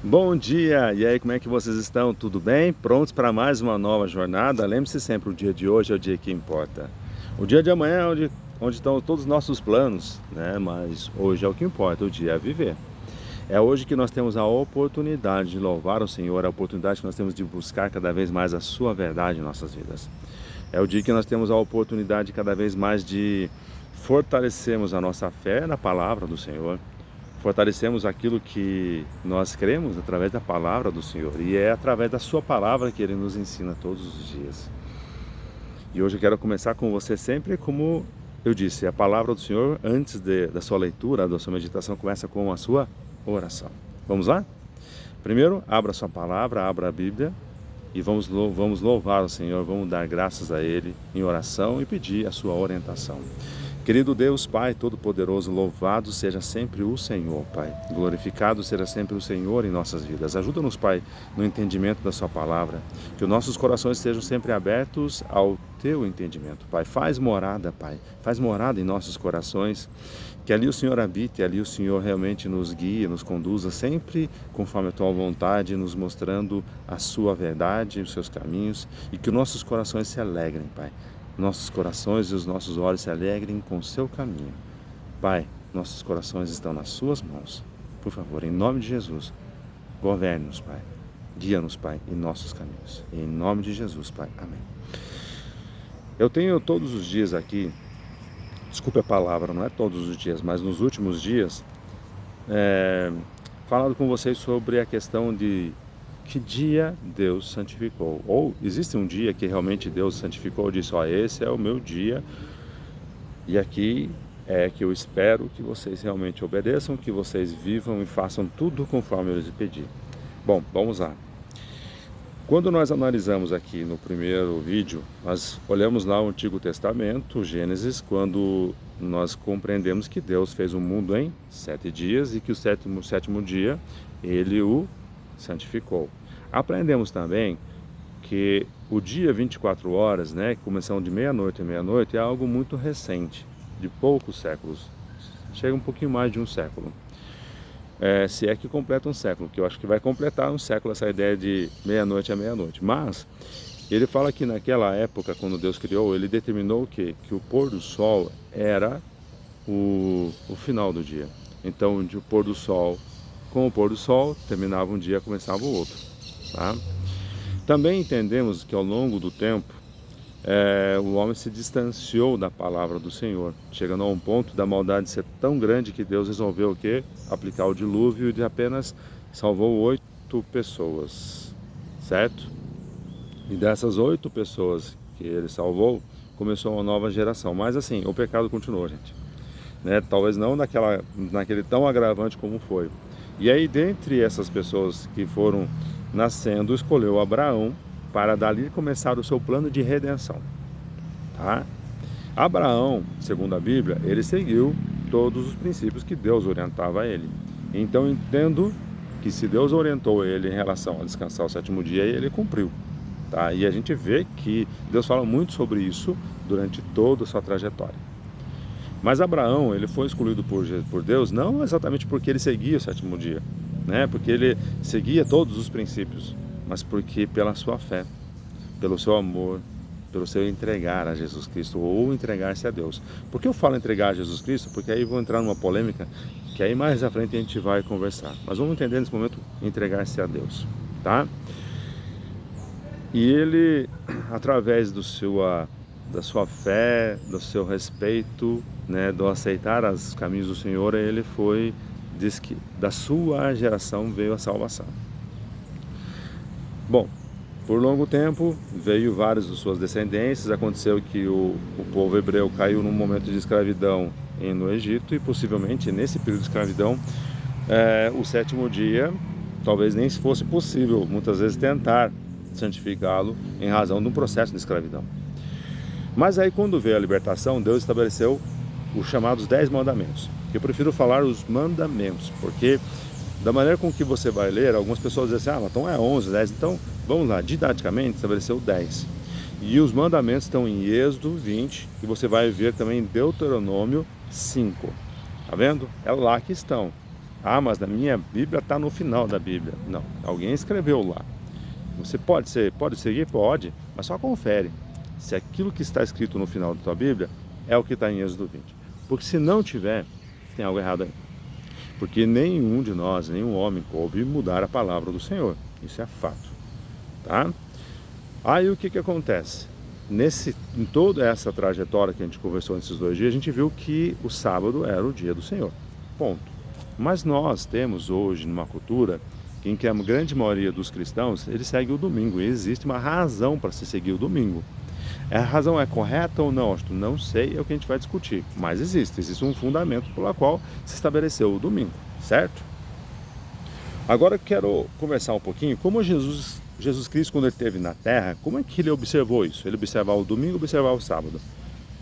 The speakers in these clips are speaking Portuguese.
Bom dia! E aí, como é que vocês estão? Tudo bem? Prontos para mais uma nova jornada? Lembre-se sempre, o dia de hoje é o dia que importa. O dia de amanhã é onde estão todos os nossos planos, né? Mas hoje é o que importa, o dia é viver. É hoje que nós temos a oportunidade de louvar o Senhor, a oportunidade que nós temos de buscar cada vez mais a sua verdade em nossas vidas. É o dia que nós temos a oportunidade cada vez mais de fortalecermos a nossa fé na palavra do Senhor. Fortalecemos aquilo que nós cremos através da palavra do Senhor. E é através da sua palavra que Ele nos ensina todos os dias. E hoje eu quero começar com você sempre como eu disse, a palavra do Senhor, antes da sua leitura, da sua meditação, começa com a sua oração. Vamos lá? Primeiro, abra a sua palavra, abra a Bíblia e vamos louvar o Senhor, vamos dar graças a Ele em oração e pedir a sua orientação. Querido Deus, Pai Todo-Poderoso, louvado seja sempre o Senhor, Pai. Glorificado seja sempre o Senhor em nossas vidas. Ajuda-nos, Pai, no entendimento da sua palavra. Que os nossos corações estejam sempre abertos ao teu entendimento, Pai. Faz morada, Pai. Faz morada em nossos corações. Que ali o Senhor habite, ali o Senhor realmente nos guie, nos conduza sempre conforme a tua vontade, nos mostrando a sua verdade, os seus caminhos. E que os nossos corações se alegrem, Pai. Nossos corações e os nossos olhos se alegrem com o seu caminho. Pai, nossos corações estão nas suas mãos. Por favor, em nome de Jesus, governe-nos, Pai. Guia-nos, Pai, em nossos caminhos. Em nome de Jesus, Pai. Amém. Eu tenho todos os dias aqui, desculpe a palavra, não é todos os dias, mas nos últimos dias, falado com vocês sobre a questão de que dia Deus santificou. Ou existe um dia que realmente Deus santificou e disse, esse é o meu dia e aqui é que eu espero que vocês realmente obedeçam, que vocês vivam e façam tudo conforme eu lhes pedi. Bom, vamos lá. Quando nós analisamos aqui no primeiro vídeo, nós olhamos lá o Antigo Testamento, Gênesis, quando nós compreendemos que Deus fez o mundo em 7 dias e que o sétimo dia Ele o santificou. Aprendemos também que o dia 24 horas, começando de meia-noite a meia-noite, é algo muito recente, de poucos séculos. Chega um pouquinho mais de um século. Se é que completa um século, que eu acho que vai completar um século essa ideia de meia-noite a meia-noite. Mas ele fala que naquela época, quando Deus criou, ele determinou que o pôr do sol era o final do dia. Então, de pôr do sol, com o pôr do sol, terminava um dia, começava o outro. Tá? Também entendemos que ao longo do tempo, o homem se distanciou da palavra do Senhor, chegando a um ponto da maldade ser tão grande que Deus resolveu o quê? Aplicar o dilúvio e apenas salvou 8 pessoas, certo? E dessas 8 pessoas que ele salvou, começou uma nova geração. Mas assim, o pecado continuou, gente. Talvez não naquele tão agravante como foi. E aí, dentre essas pessoas que foram nascendo, escolheu Abraão para dali começar o seu plano de redenção. Tá? Abraão, segundo a Bíblia, ele seguiu todos os princípios que Deus orientava a ele. Então, entendo que se Deus orientou ele em relação a descansar o sétimo dia, ele cumpriu. Tá? E a gente vê que Deus fala muito sobre isso durante toda a sua trajetória. Mas Abraão, ele foi escolhido por Deus não exatamente porque ele seguia o sétimo dia, porque ele seguia todos os princípios, mas porque pela sua fé, pelo seu amor, pelo seu entregar a Jesus Cristo ou entregar-se a Deus. Por que eu falo entregar a Jesus Cristo? Porque aí vou entrar numa polêmica que aí mais à frente a gente vai conversar. Mas vamos entender nesse momento entregar-se a Deus, tá? E ele, através da sua fé, do seu respeito, do aceitar os caminhos do Senhor, diz que da sua geração veio a salvação. Bom, por longo tempo veio vários de suas descendências. Aconteceu que o povo hebreu caiu num momento de escravidão no Egito e possivelmente nesse período de escravidão o sétimo dia talvez nem fosse possível muitas vezes tentar santificá-lo em razão de um processo de escravidão. Mas aí quando veio a libertação, Deus estabeleceu os chamados 10 mandamentos. Eu prefiro falar os mandamentos, porque da maneira com que você vai ler, algumas pessoas dizem assim, então é 11, 10, então vamos lá, didaticamente estabeleceu 10. E os mandamentos estão em Êxodo 20, e você vai ver também em Deuteronômio 5. Tá vendo? É lá que estão. Ah, mas na minha Bíblia está no final da Bíblia. Não, alguém escreveu lá. Você pode seguir? Pode, mas só confere se aquilo que está escrito no final da tua Bíblia é o que está em Êxodo 20. Porque se não tiver, tem algo errado aí. Porque nenhum de nós, nenhum homem coube mudar a palavra do Senhor. Isso é fato, tá? Aí o que acontece? Em toda essa trajetória que a gente conversou nesses 2 dias, a gente viu que o sábado era o dia do Senhor. Ponto. Mas nós temos hoje, numa cultura, em que a grande maioria dos cristãos, eles seguem o domingo. E existe uma razão para se seguir o domingo. A razão é correta ou não? Não sei, é o que a gente vai discutir. Mas existe um fundamento pelo qual se estabeleceu o domingo, certo? Agora eu quero conversar um pouquinho como Jesus Cristo, quando ele esteve na Terra, como é que ele observou isso? Ele observava o domingo, observava o sábado,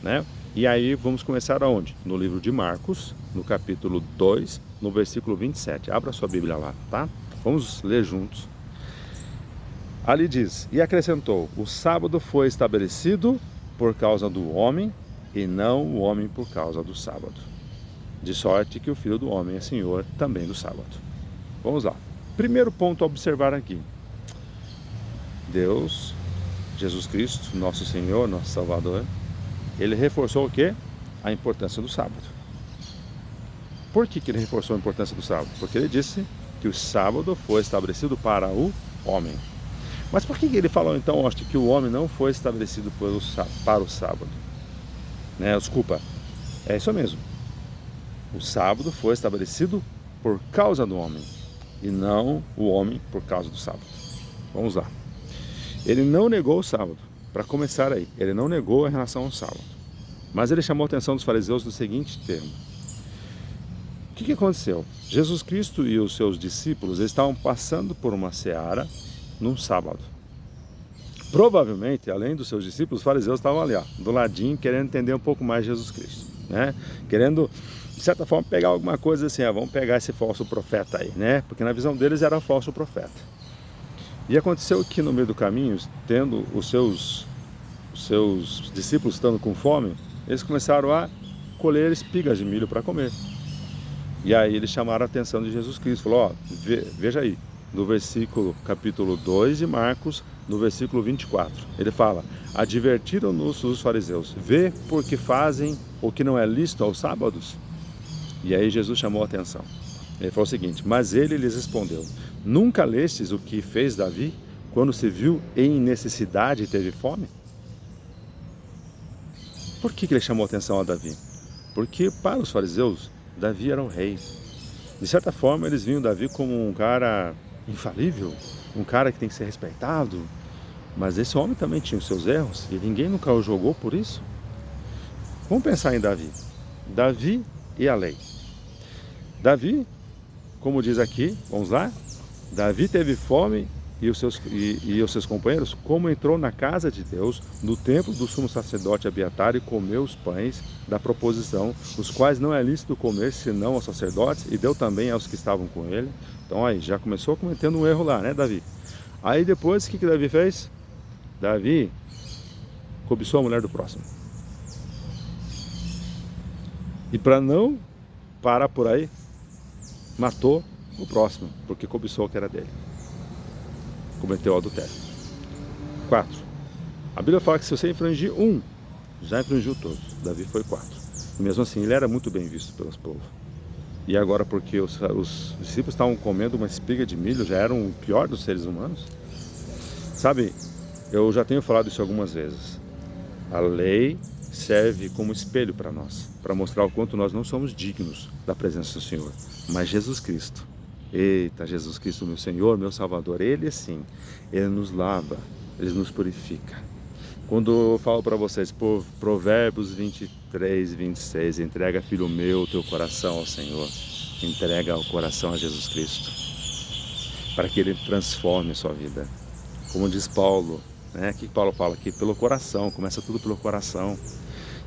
né? E aí vamos começar aonde? No livro de Marcos, no capítulo 2, no versículo 27. Abra sua Bíblia lá, tá? Vamos ler juntos. Ali diz, e acrescentou, o sábado foi estabelecido por causa do homem, e não o homem por causa do sábado. De sorte que o Filho do Homem é Senhor também do sábado. Vamos lá. Primeiro ponto a observar aqui. Deus, Jesus Cristo, nosso Senhor, nosso Salvador, ele reforçou o quê? A importância do sábado. Por que ele reforçou a importância do sábado? Porque ele disse que o sábado foi estabelecido para o homem. Mas por que ele falou então, que o homem não foi estabelecido para o sábado? Desculpa, é isso mesmo. O sábado foi estabelecido por causa do homem, e não o homem por causa do sábado. Vamos lá. Ele não negou o sábado, para começar aí, ele não negou em relação ao sábado. Mas ele chamou a atenção dos fariseus no seguinte termo. O que aconteceu? Jesus Cristo e os seus discípulos estavam passando por uma seara num sábado. Provavelmente, além dos seus discípulos, os fariseus estavam ali, do ladinho, querendo entender um pouco mais de Jesus Cristo, né? Querendo, de certa forma, pegar alguma coisa assim, vamos pegar esse falso profeta aí, né? Porque na visão deles era um falso profeta. E aconteceu que no meio do caminho, tendo os seus discípulos estando com fome, eles começaram a colher espigas de milho para comer. E aí eles chamaram a atenção de Jesus Cristo, falou, veja aí, no versículo, capítulo 2 de Marcos, no versículo 24, ele fala, advertiram-nos os fariseus, vê porque fazem o que não é lícito aos sábados? E aí Jesus chamou a atenção. Ele falou o seguinte, mas ele lhes respondeu, nunca lestes o que fez Davi, quando se viu em necessidade e teve fome? Por que ele chamou a atenção a Davi? Porque para os fariseus, Davi era o rei. De certa forma, eles viam Davi como um cara infalível, um cara que tem que ser respeitado. Mas esse homem também tinha os seus erros e ninguém nunca o julgou por isso. Vamos pensar em Davi. Davi e a lei. Davi, como diz aqui, vamos lá. Davi teve fome e os seus companheiros, como entrou na casa de Deus, no templo do sumo sacerdote Abiatar e comeu os pães da proposição, os quais não é lícito comer senão aos sacerdotes, e deu também aos que estavam com ele. Então aí, já começou cometendo um erro lá, né, Davi? Aí depois, o que Davi fez? Davi cobiçou a mulher do próximo. E para não parar por aí, matou o próximo, porque cobiçou o que era dele. Cometeu o adultério. 4. A Bíblia fala que se você infringir um, já infringiu todos. Davi foi 4. E mesmo assim, ele era muito bem visto pelos povos. E agora, porque os discípulos estavam comendo uma espiga de milho, já eram o pior dos seres humanos. Sabe, eu já tenho falado isso algumas vezes. A lei serve como espelho para nós, para mostrar o quanto nós não somos dignos da presença do Senhor. Mas Jesus Cristo, eita, Jesus Cristo, meu Senhor, meu Salvador, Ele sim, Ele nos lava, Ele nos purifica. Quando eu falo para vocês, por Provérbios 23, 26, entrega, filho meu, teu coração ao Senhor, entrega o coração a Jesus Cristo, para que Ele transforme a sua vida. Como diz Paulo, né? O que Paulo fala aqui? Pelo coração, começa tudo pelo coração.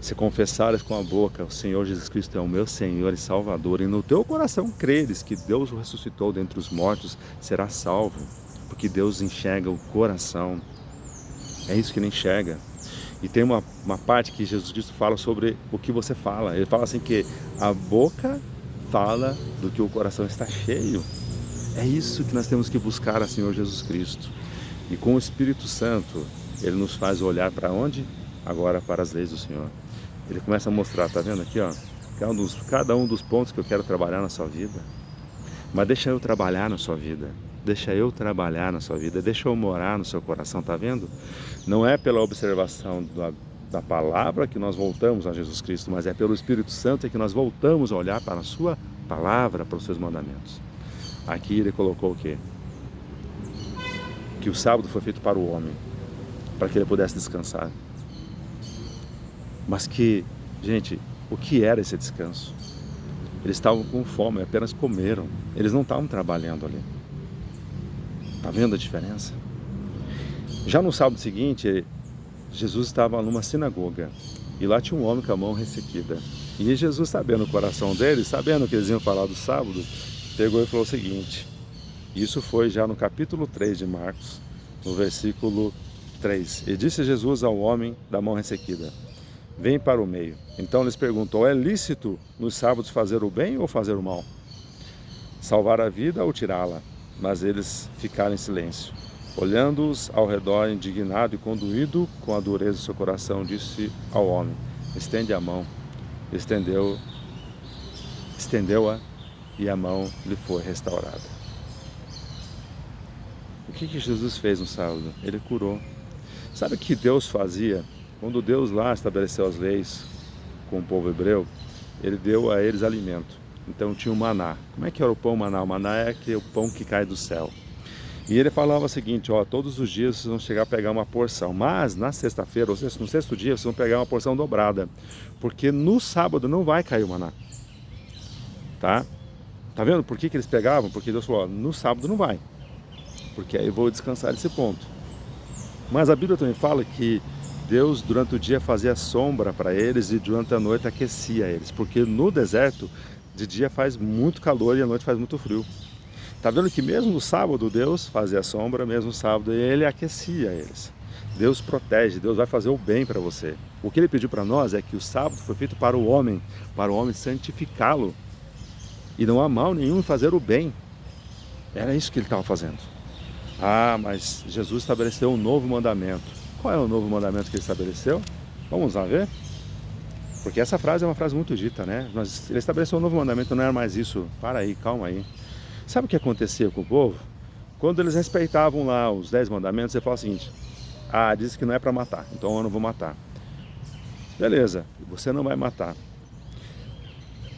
Se confessares com a boca, o Senhor Jesus Cristo é o meu Senhor e Salvador, e no teu coração creres que Deus o ressuscitou dentre os mortos, será salvo, porque Deus enxerga o coração. É isso que Ele enxerga. E tem uma parte que Jesus Cristo fala sobre o que você fala. Ele fala assim que a boca fala do que o coração está cheio. É isso que nós temos que buscar a Senhor Jesus Cristo. E com o Espírito Santo, Ele nos faz olhar para onde? Agora para as leis do Senhor. Ele começa a mostrar, tá vendo aqui, ó? Cada um dos pontos que eu quero trabalhar na sua vida. Mas deixa eu trabalhar na sua vida. Deixa eu trabalhar na sua vida. Deixa eu morar no seu coração, tá vendo? Não é pela observação da palavra que nós voltamos a Jesus Cristo, mas é pelo Espírito Santo que nós voltamos a olhar para a sua palavra, para os seus mandamentos. Aqui ele colocou o quê? Que o sábado foi feito para o homem, para que ele pudesse descansar. Mas que, gente, o que era esse descanso? Eles estavam com fome, apenas comeram. Eles não estavam trabalhando ali. Está vendo a diferença? Já no sábado seguinte, Jesus estava numa sinagoga. E lá tinha um homem com a mão ressequida. E Jesus, sabendo o coração deles, sabendo que eles iam falar do sábado, pegou e falou o seguinte. Isso foi já no capítulo 3 de Marcos, no versículo 3. E disse Jesus ao homem da mão ressequida: vem para o meio. Então lhes perguntou: é lícito nos sábados fazer o bem ou fazer o mal? Salvar a vida ou tirá-la? Mas eles ficaram em silêncio. Olhando-os ao redor, indignado e conduído com a dureza do seu coração, disse ao homem: estende a mão. Estendeu-a e a mão lhe foi restaurada. O que Jesus fez no sábado? Ele curou. Sabe o que Deus fazia? Quando Deus lá estabeleceu as leis com o povo hebreu, Ele deu a eles alimento. Então tinha o maná. Como é que era o pão maná? O maná é o pão que cai do céu. E Ele falava o seguinte, ó, todos os dias vocês vão chegar a pegar uma porção, mas na sexta-feira, ou seja, no sexto dia, vocês vão pegar uma porção dobrada, porque no sábado não vai cair o maná. Tá vendo por que eles pegavam? Porque Deus falou, ó, no sábado não vai, porque aí eu vou descansar desse ponto. Mas a Bíblia também fala que Deus durante o dia fazia sombra para eles e durante a noite aquecia eles, porque no deserto de dia faz muito calor e à noite faz muito frio. Tá vendo que mesmo no sábado Deus fazia sombra, mesmo no sábado Ele aquecia eles. Deus protege, Deus vai fazer o bem para você. O que Ele pediu para nós é que o sábado foi feito para o homem santificá-lo. E não há mal nenhum em fazer o bem. Era isso que Ele estava fazendo. Ah, mas Jesus estabeleceu um novo mandamento. Qual é o novo mandamento que Ele estabeleceu? Vamos lá ver? Porque essa frase é uma frase muito dita, né? Mas Ele estabeleceu um novo mandamento, não era mais isso. Para aí, calma aí. Sabe o que acontecia com o povo? Quando eles respeitavam lá os 10 mandamentos, você fala o seguinte: ah, diz que não é para matar, então eu não vou matar. Beleza, você não vai matar.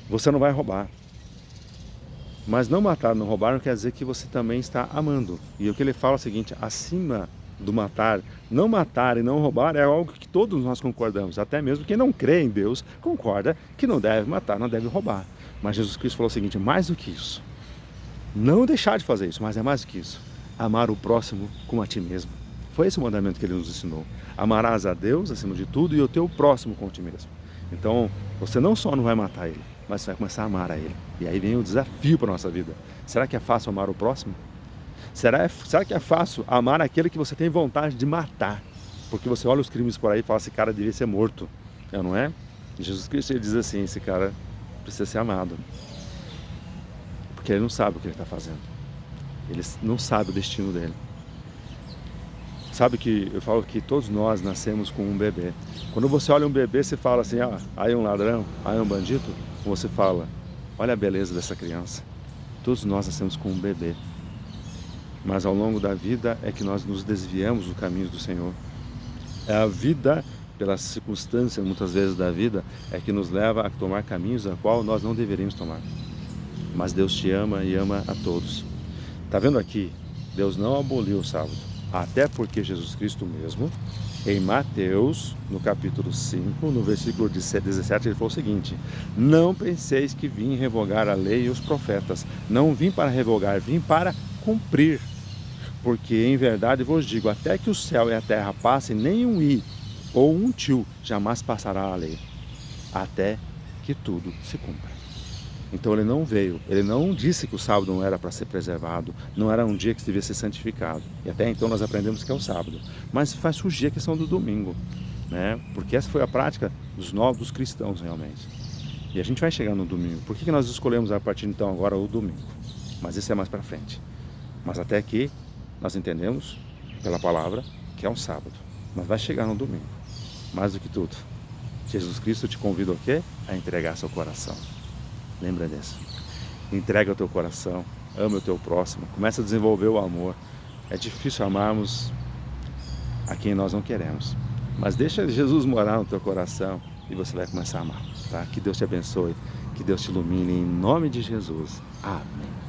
Você não vai roubar. Mas não matar, não roubar, não quer dizer que você também está amando. E o que ele fala é o seguinte: acima do matar, não matar e não roubar é algo que todos nós concordamos. Até mesmo quem não crê em Deus concorda que não deve matar, não deve roubar. Mas Jesus Cristo falou o seguinte: mais do que isso. Não deixar de fazer isso, mas é mais do que isso. Amar o próximo como a ti mesmo. Foi esse o mandamento que ele nos ensinou. Amarás a Deus acima de tudo e o teu próximo como a ti mesmo. Então, você não só não vai matar ele, mas você vai começar a amar a ele. E aí vem o desafio para a nossa vida. Será que é fácil amar o próximo? Será que é fácil amar aquele que você tem vontade de matar? Porque você olha os crimes por aí e fala, esse cara devia ser morto. Não é? E Jesus Cristo ele diz assim, esse cara precisa ser amado. Porque ele não sabe o que ele está fazendo. Ele não sabe o destino dele. Sabe que eu falo que todos nós nascemos com um bebê. Quando você olha um bebê, você fala assim, ah, aí é um ladrão, aí é um bandido. Ou você fala, olha a beleza dessa criança. Todos nós nascemos com um bebê. Mas ao longo da vida é que nós nos desviamos do caminho do Senhor. É a vida, pelas circunstâncias muitas vezes da vida, é que nos leva a tomar caminhos a qual nós não deveríamos tomar. Mas Deus te ama e ama a todos. Está vendo aqui? Deus não aboliu o sábado. Até porque Jesus Cristo mesmo, em Mateus, no capítulo 5, no versículo 17, ele falou o seguinte: não penseis que vim revogar a lei e os profetas. Não vim para revogar, vim para cumprir. Porque em verdade vos digo, até que o céu e a terra passem, nem um i ou um tio jamais passará a lei, até que tudo se cumpra. Então ele não veio, ele não disse que o sábado não era para ser preservado, não era um dia que devia ser santificado. E até então nós aprendemos que é o sábado. Mas faz surgir a questão do domingo, né? Porque essa foi a prática dos cristãos realmente. E a gente vai chegar no domingo. Por que nós escolhemos a partir de então agora o domingo? Mas isso é mais para frente. Mas até aqui nós entendemos pela palavra que é um sábado. Mas vai chegar no domingo. Mais do que tudo, Jesus Cristo te convida o quê? A entregar seu coração. Lembra disso. Entrega o teu coração, ama o teu próximo, começa a desenvolver o amor. É difícil amarmos a quem nós não queremos. Mas deixa Jesus morar no teu coração e você vai começar a amar, tá? Que Deus te abençoe, que Deus te ilumine em nome de Jesus. Amém.